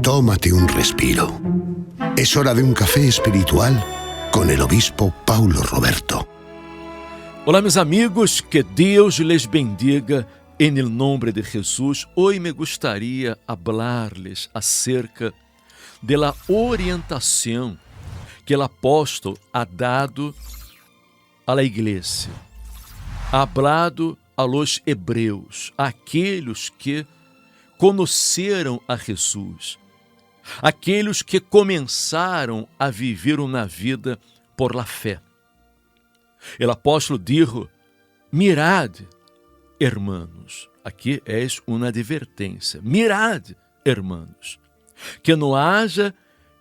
Tómate un respiro. Es hora de un café espiritual con el obispo Paulo Roberto. Olá, meus amigos, que Deus les bendiga em nome de Jesus. Hoje me gostaria hablar-lhes acerca da orientação que o apóstolo ha dado à igreja. Ha hablado a los hebreus, aqueles que conheceram a Jesus, aqueles que começaram a viver uma vida por la fé. O apóstolo dijo: mirad, hermanos, aqui é uma advertência, mirad, hermanos, que não haja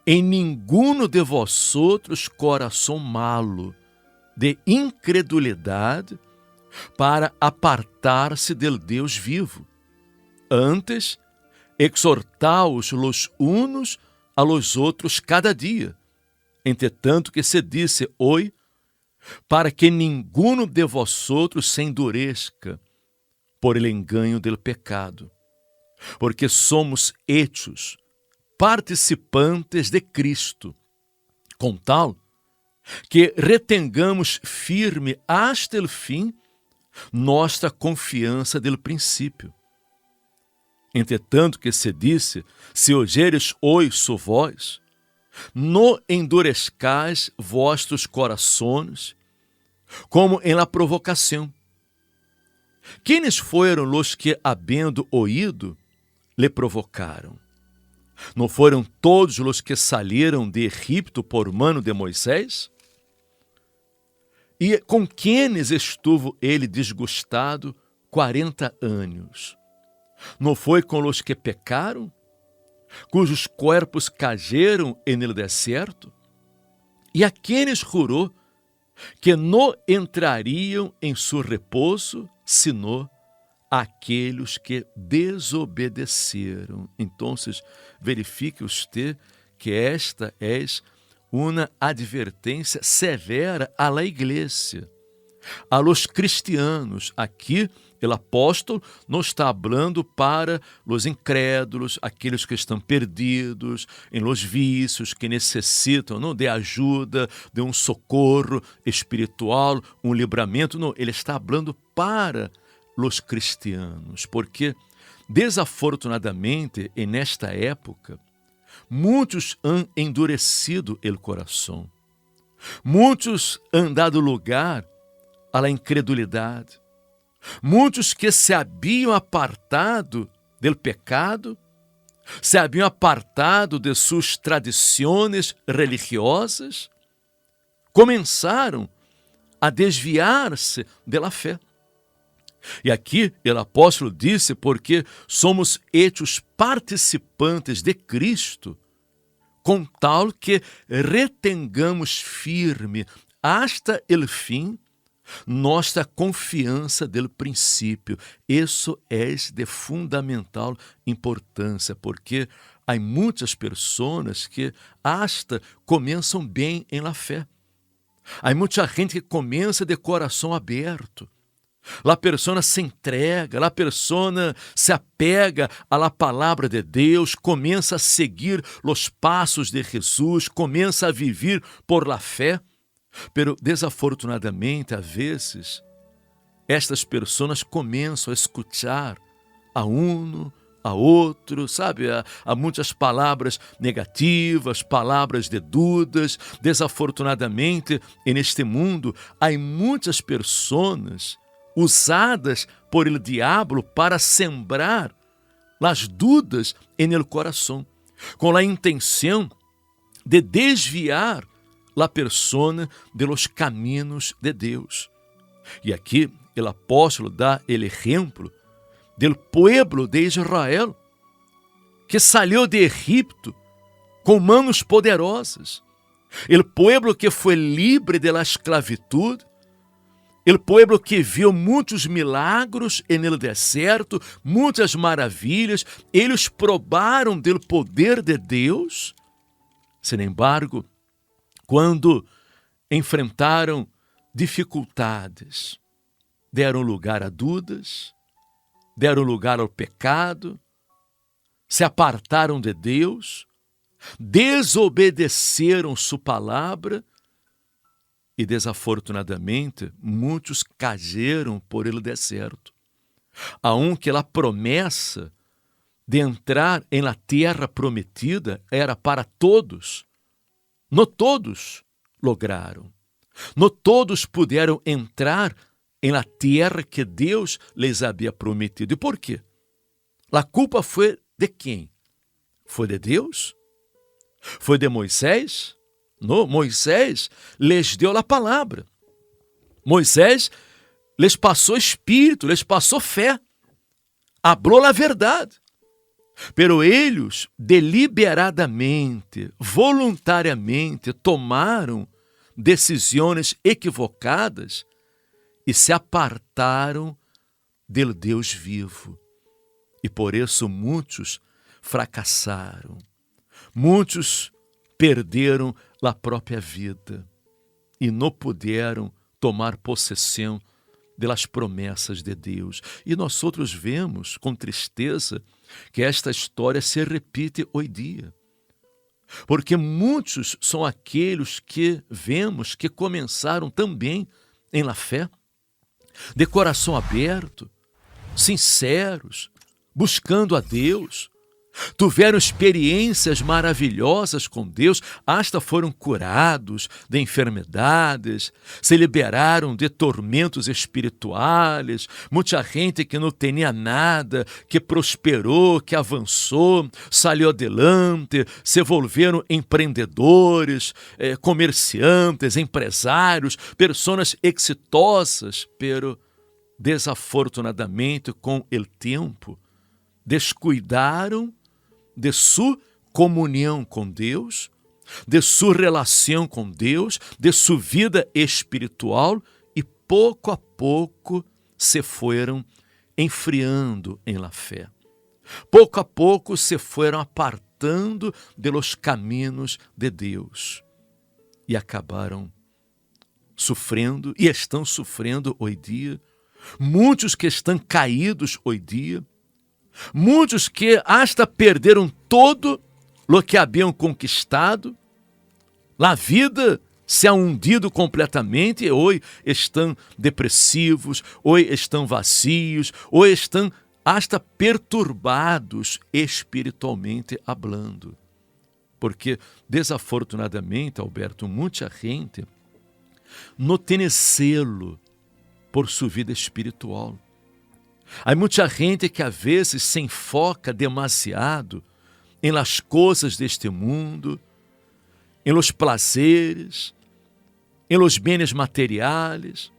em ninguno de vosotros coração malo, de incredulidade, para apartar-se del Deus vivo. Antes, exortaos los unos a los outros cada dia, entretanto que se disse hoje, para que ninguno de vosotros se endureça por el engaño del pecado, porque somos hechos participantes de Cristo, com tal que retengamos firme hasta el fim nossa confiança del princípio. Entretanto que se disse, se oyeres hoje sua voz, não endurezcais vossos corações, como em la provocação. Quenes foram os que, havendo oído, lhe provocaram? Não foram todos os que saíram de Egipto por mano de Moisés? E com quenes estuvo ele desgostado 40 anos? Não foi com os que pecaram, cujos corpos cayeron en el deserto? E a quenes jurou que não entrariam em seu repouso, senão aqueles que desobedeceram. Então, verifique você que esta é uma advertência severa à la igreja, a los cristianos. Aqui, o apóstolo não está falando para os incrédulos, aqueles que estão perdidos em los vícios, que necessitam de ajuda, de um socorro espiritual, um livramento. Não, ele está falando para os cristianos, porque desafortunadamente, nesta época, muitos han endurecido o coração, muitos han dado lugar à la incredulidade, muitos que se haviam apartado do pecado, se haviam apartado de suas tradições religiosas, começaram a desviar-se da fé. E aqui o apóstolo disse, porque somos hechos participantes de Cristo, com tal que retengamos firme hasta el fim nossa confiança del princípio. Isso é de fundamental importância, porque há muitas pessoas que hasta começam bem em la fé. Há muita gente que começa de coração aberto. A pessoa se entrega, a pessoa se apega à palavra de Deus, começa a seguir os passos de Jesus, começa a viver por la fé. Pero desafortunadamente, às vezes, estas pessoas começam a escutar a um, a outro, sabe? Há muitas palavras negativas, palavras de dúvidas. Desafortunadamente, neste mundo, há muitas pessoas usadas por el diabo para sembrar as dúvidas en el coração, com a intenção de desviar la persona de los caminos de Deus. E aqui o apóstolo dá o exemplo do pueblo de Israel, que saiu de Egipto com manos poderosas, o pueblo que foi livre de la esclavitud, o pueblo que viu muitos milagros no deserto, muitas maravilhas. Eles probaram do poder de Deus. Sin embargo, quando enfrentaram dificuldades, deram lugar a dúvidas, deram lugar ao pecado, se apartaram de Deus, desobedeceram sua palavra e, desafortunadamente, muitos cayeram por el deserto. Aunque a promessa de entrar em la terra prometida era para todos, não todos lograram. Não todos puderam entrar em la terra que Deus lhes havia prometido. E por quê? A culpa foi de quem? Foi de Deus? Foi de Moisés? Não, Moisés lhes deu a palavra. Moisés lhes passou espírito, lhes passou fé. Hablou a verdade. Pero eles deliberadamente, voluntariamente tomaram decisões equivocadas e se apartaram do Deus vivo. E por isso muitos fracassaram. Muitos perderam a própria vida e não puderam tomar possessão das promessas de Deus. E nós outros vemos com tristeza que esta história se repite hoje dia. Porque muitos são aqueles que vemos que começaram também em la fé, de coração aberto, sinceros, buscando a Deus, tiveram experiências maravilhosas com Deus, hasta foram curados de enfermidades, se liberaram de tormentos espirituais, muita gente que não tinha nada, que prosperou, que avançou, saiu adelante, se volveram empreendedores, comerciantes, empresários, pessoas exitosas, pero desafortunadamente com o tempo descuidaram de sua comunhão com Deus, de sua relação com Deus, de sua vida espiritual e pouco a pouco se foram enfriando em la fé. Pouco a pouco se foram apartando de los caminhos de Deus e acabaram sofrendo e estão sofrendo hoje dia. Muitos que estão caídos hoje dia, muitos que hasta perderam todo o que haviam conquistado, a vida se ha hundido completamente e hoje estão depressivos, hoje estão vazios, hoje estão hasta perturbados espiritualmente hablando. Porque, desafortunadamente, Alberto, muita gente não tem zelo por sua vida espiritual. Há muita gente que às vezes se enfoca demasiado em las coisas deste mundo, em los prazeres, em los bens materiais.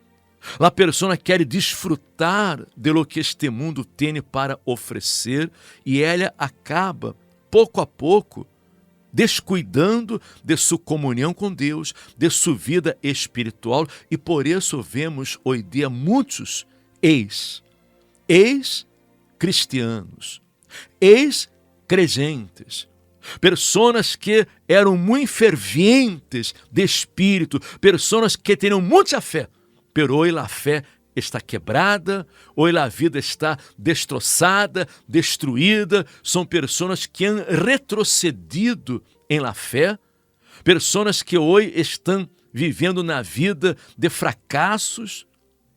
A pessoa quer desfrutar de lo que este mundo tem para oferecer e ela acaba, pouco a pouco, descuidando de sua comunhão com Deus, de sua vida espiritual, e por isso vemos hoje dia muitos ex-cristianos, ex-creyentes, pessoas que eram muito fervientes de espírito, pessoas que tinham muita fé, pero hoje a fé está quebrada, hoje a vida está destroçada, destruída. São pessoas que han retrocedido em la fé, pessoas que hoje estão vivendo na vida de fracassos,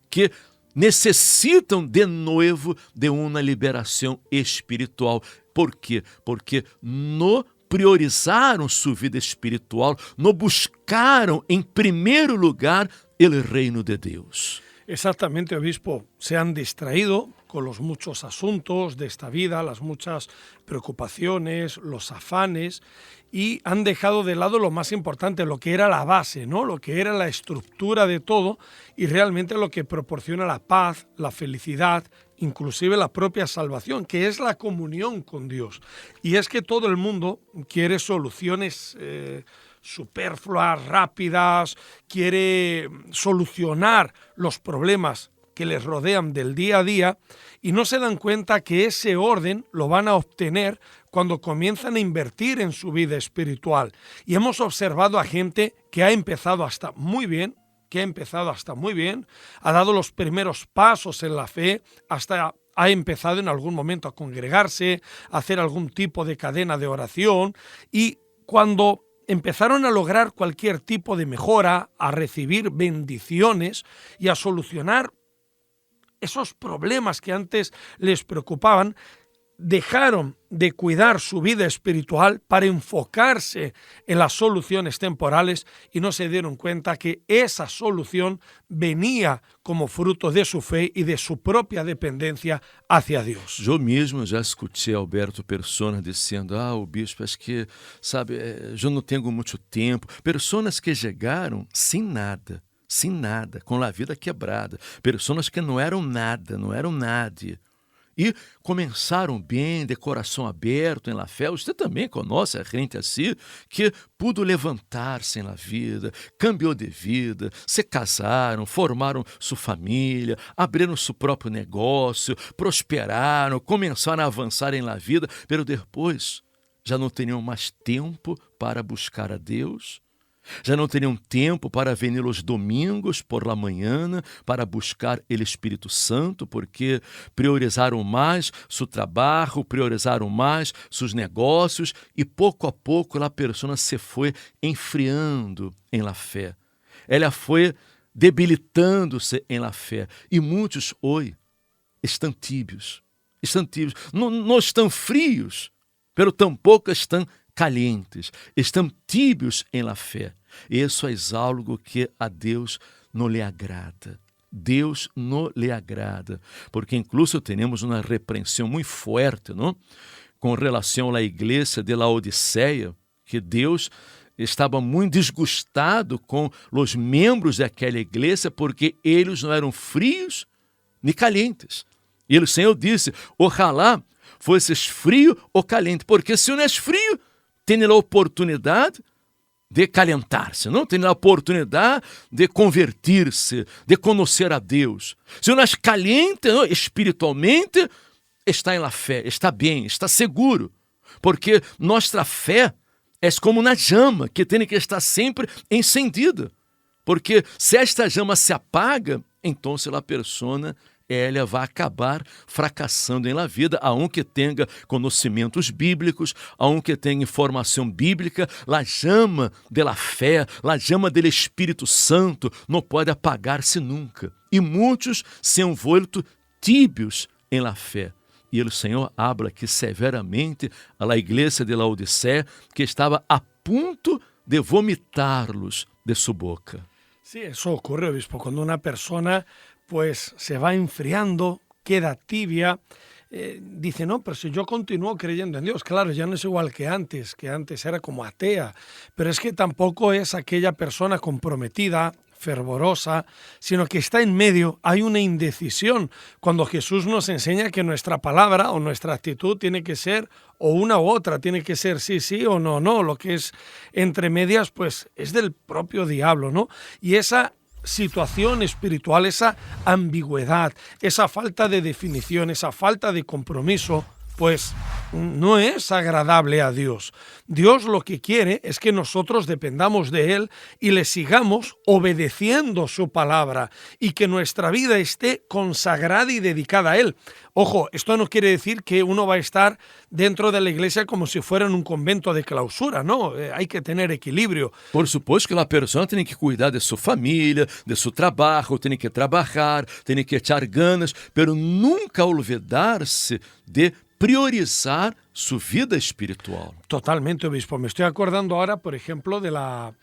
que necessitam de novo de uma liberação espiritual. Por quê? Porque não priorizaram sua vida espiritual, não buscaram em primeiro lugar o reino de Deus. Exactamente, obispo. Se han distraído con los muchos asuntos de esta vida, las muchas preocupaciones, los afanes, y han dejado de lado lo más importante, lo que era la base, ¿no? Lo que era la estructura de todo y realmente lo que proporciona la paz, la felicidad, inclusive la propia salvación, que es la comunión con Dios. Y es que todo el mundo quiere soluciones superfluas, rápidas, quiere solucionar los problemas que les rodean del día a día y no se dan cuenta que ese orden lo van a obtener cuando comienzan a invertir en su vida espiritual. Y hemos observado a gente que ha empezado hasta muy bien, ha dado los primeros pasos en la fe, hasta ha empezado en algún momento a congregarse, a hacer algún tipo de cadena de oración, y cuando empezaron a lograr cualquier tipo de mejora, a recibir bendiciones y a solucionar esos problemas que antes les preocupaban, dejaron de cuidar su vida espiritual para enfocarse en las soluciones temporales y no se dieron cuenta que esa solución venía como fruto de su fe y de su propia dependencia hacia Dios. Eu mesmo já escutei Alberto Persona dizendo, o bispo, acho que, sabe, eu não tenho muito tempo. Pessoas que chegaram sem nada, com a vida quebrada. Pessoas que não eram nada, não eram nada. E começaram bem, de coração aberto, em la fé. Você também conhece a gente assim, que pudo levantar-se na vida, cambiou de vida, se casaram, formaram sua família, abriram seu próprio negócio, prosperaram, começaram a avançar em la vida, mas depois já não teriam mais tempo para buscar a Deus, já não teriam tempo para venir os domingos por la manhã para buscar o Espírito Santo, porque priorizaram mais seu trabalho, priorizaram mais seus negócios e pouco a pouco a pessoa se foi enfriando em la fé. Ela foi debilitando-se em la fé e muitos hoje estão tíbios, não estão frios, pero tampouco estão calientes, estão tíbios em la fé. Isso é algo que a Deus não lhe agrada. Deus não lhe agrada, porque incluso temos uma repreensão muito forte, não? Com relação à igreja de Laodiceia, que Deus estava muito desgostado com os membros daquela igreja porque eles não eram frios nem calientes. E o Senhor disse, ojalá fosses frio ou caliente, porque se não és frio, tem a oportunidade de calentar-se, não? Tem a oportunidade de convertir-se, de conhecer a Deus. Se não és caliente, não? Espiritualmente, está em la fé, está bem, está seguro, porque nossa fé é como uma chama que tem que estar sempre encendida, porque se esta chama se apaga, então a pessoa ela vai acabar fracassando em la vida, aunque tenha conhecimentos bíblicos, aunque tenha informação bíblica, a chama da fé, a chama do Espírito Santo não pode apagar-se nunca. E muitos se han vuelto tíbios em la fé. E o Senhor habla aqui severamente a la igreja de Laodiceia, que estava a ponto de vomitar-los de sua boca. Sí, eso ocurre, obispo, cuando una persona pues se va enfriando, queda tibia, dice, no, pero si yo continúo creyendo en Dios, claro, ya no es igual que antes era como atea, pero es que tampoco es aquella persona comprometida, fervorosa, sino que está en medio, hay una indecisión. Cuando Jesús nos enseña que nuestra palabra o nuestra actitud tiene que ser o una u otra, tiene que ser sí, sí o no, no, lo que es entre medias, pues es del propio diablo, ¿no? Y esa situación espiritual, esa ambigüedad, esa falta de definición, esa falta de compromiso, pues no es agradable a Dios. Dios lo que quiere es que nosotros dependamos de Él y le sigamos obedeciendo su palabra y que nuestra vida esté consagrada y dedicada a Él. Ojo, esto no quiere decir que uno va a estar dentro de la iglesia como si fuera en un convento de clausura, no, hay que tener equilibrio. Por supuesto que a pessoa tem que cuidar de sua família, de seu trabalho, tem que trabalhar, tem que echar ganas, pero nunca olvidar-se de priorizar su vida espiritual. Totalmente, obispo. Me estoy acordando ahora, por ejemplo, de la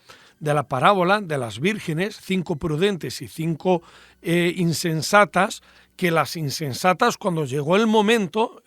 parábola de las vírgenes, 5 prudentes y 5 insensatas, que las insensatas, cuando llegó el momento,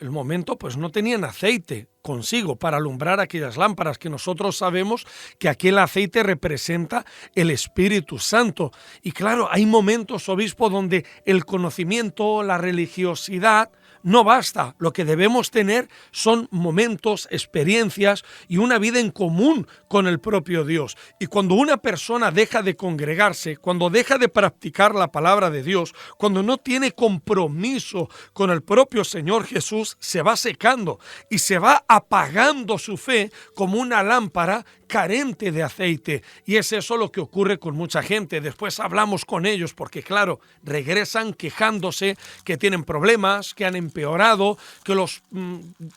pues no tenían aceite consigo para alumbrar aquellas lámparas, que nosotros sabemos que aquel aceite representa el Espíritu Santo. Y claro, hay momentos, obispo, donde el conocimiento, la religiosidad no basta. Lo que debemos tener son momentos, experiencias y una vida en común con el propio Dios. Y cuando una persona deja de congregarse, cuando deja de practicar la palabra de Dios, cuando no tiene compromiso con el propio Señor Jesús, se va secando y se va apagando su fe como una lámpara carente de aceite. Y es eso lo que ocurre con mucha gente. Después hablamos con ellos porque, claro, regresan quejándose que tienen problemas, que han empeorado, que los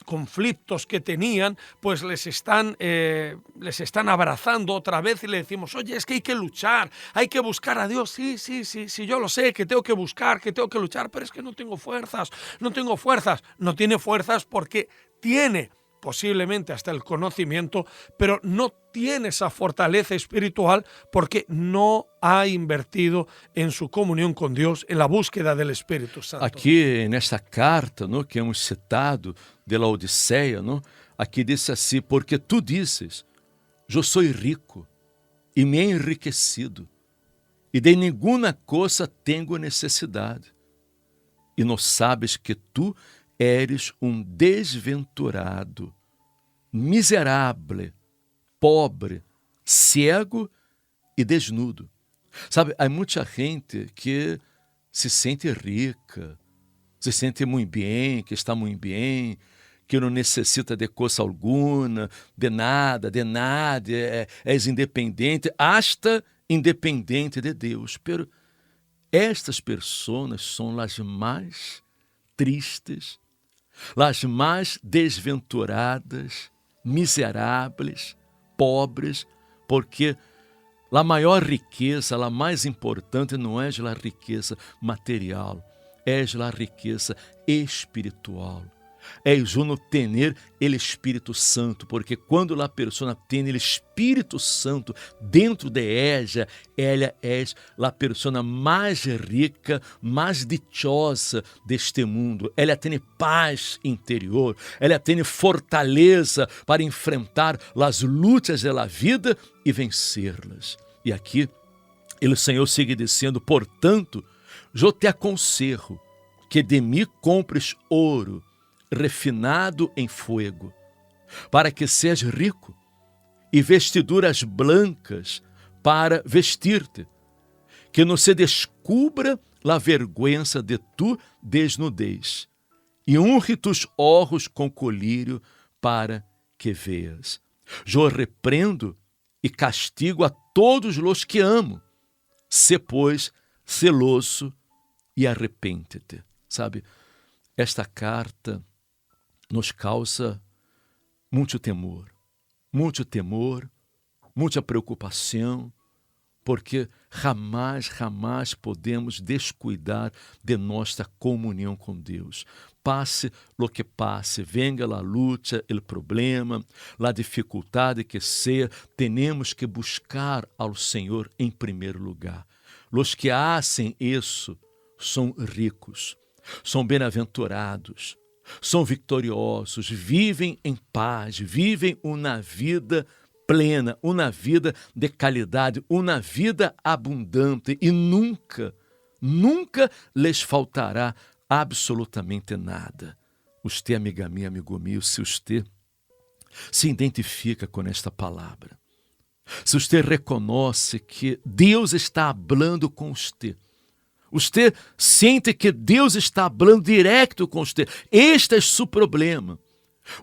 conflictos que tenían pues les están abrazando otra vez y le decimos, oye, es que hay que luchar, hay que buscar a Dios. Sí, yo lo sé, que tengo que buscar, que tengo que luchar, pero es que no tengo fuerzas. No tiene fuerzas porque tiene posiblemente hasta el conocimiento, pero no tiene esa fortaleza espiritual porque no ha invertido en su comunión con Dios, en la búsqueda del Espíritu Santo. Aqui nesta carta, no, que hemos citado de la Odisseia, no, aqui diz assim, porque tu dizes, eu sou rico e me he enriquecido, e de nenhuma coisa tenho necessidade, e não sabes que tu eres desventurado, miserável, pobre, cego e desnudo. Sabe, há muita gente que se sente rica, se sente muito bem, que está muito bem, que não necessita de coisa alguma, de nada, és independente, hasta independente de Deus. Pero estas pessoas são as mais tristes, as mais desventuradas, miseráveis, pobres, porque a maior riqueza, a mais importante, não é a riqueza material, é a riqueza espiritual. É uno tener el Espírito Santo, porque quando a pessoa tem o Espírito Santo dentro de ella é a pessoa mais rica, mais dichosa deste mundo. Ela tem paz interior, ela tem fortaleza para enfrentar as lutas da vida e vencê-las. E aqui, o Senhor sigue dizendo, portanto, eu te aconselho que de mim compres ouro, refinado em fogo, para que seas rico, e vestiduras blancas para vestir-te, que não se descubra a vergonha de tu desnudez, e unge tus olhos com colírio para que veas. Eu repreendo e castigo a todos os que amo. Se, pois, celoso e arrepende-te. Sabe, esta carta nos causa muito temor, muita preocupação, porque jamais podemos descuidar de nossa comunhão com Deus. Passe lo que passe, venga a luta, o problema, a dificuldade que seja, temos que buscar ao Senhor em primeiro lugar. Os que hacen isso são ricos, são bem-aventurados, são vitoriosos, vivem em paz, vivem uma vida plena, uma vida de qualidade, uma vida abundante e nunca lhes faltará absolutamente nada. Você, amiga minha, amigo meu, se você se identifica com esta palavra, se você reconhece que Deus está falando com você sente que Deus está falando direto com você. Este é seu problema.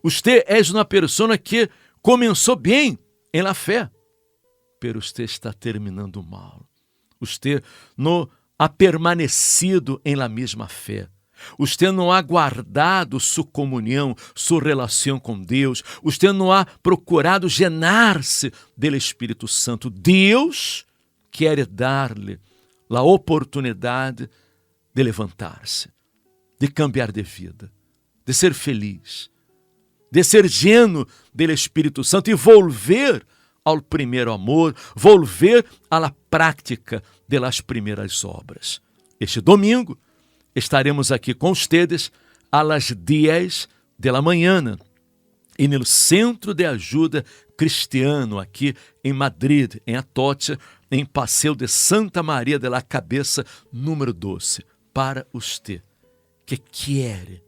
Você é uma pessoa que começou bem em la fé, pero você está terminando mal. Você não ha permanecido em la mesma fé. Você não ha guardado sua comunhão, sua relação com Deus. Você não ha procurado llenar-se do Espírito Santo. Deus quer dar-lhe a oportunidade de levantar-se, de cambiar de vida, de ser feliz, de ser lleno do Espírito Santo e volver ao primeiro amor, volver à prática das primeiras obras. Este domingo estaremos aqui com ustedes às 10 da manhã e no Centro de Ajuda Cristiano, aqui em Madrid, em Atocha, em Passeio de Santa Maria de la Cabeça, número 12, para você que quer,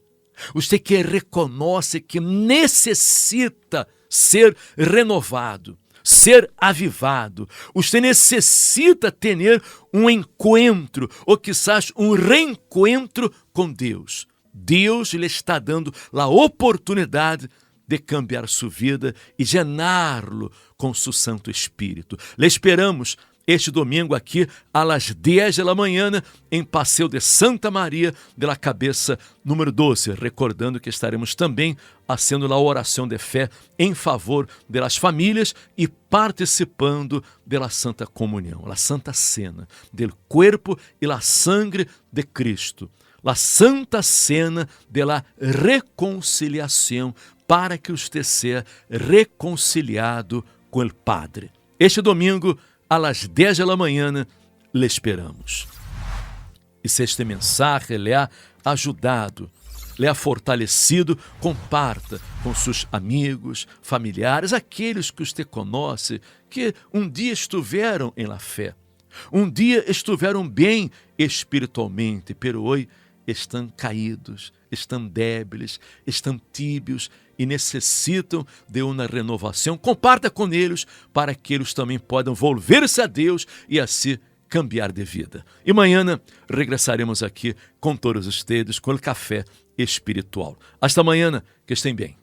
você que reconhece que necessita ser renovado, ser avivado, você necessita ter encontro, ou quizás reencontro com Deus. Deus lhe está dando a oportunidade de cambiar sua vida e llená-lo com seu Santo Espírito. Le esperamos este domingo aqui às 10 da manhã em Passeio de Santa Maria de la Cabeça número 12, recordando que estaremos também fazendo a oração de fé em favor das famílias e participando da Santa Comunhão, a Santa Cena, do corpo e la sangre de Cristo, a Santa Cena de la reconciliação, para que você seja reconciliado com o Padre. Este domingo, às 10 da manhã, lhe esperamos. E se este mensagem lhe ha ajudado, lhe ha fortalecido, comparta com seus amigos, familiares, aqueles que você conhece, que dia estiveram em la fé, dia estiveram bem espiritualmente, pero hoje estão caídos, estão débiles, estão tíbios e necessitam de uma renovação. Comparta com eles para que eles também possam volver-se a Deus e assim cambiar de vida. E amanhã regressaremos aqui com todos vocês com o café espiritual. Hasta amanhã, que estejam bem.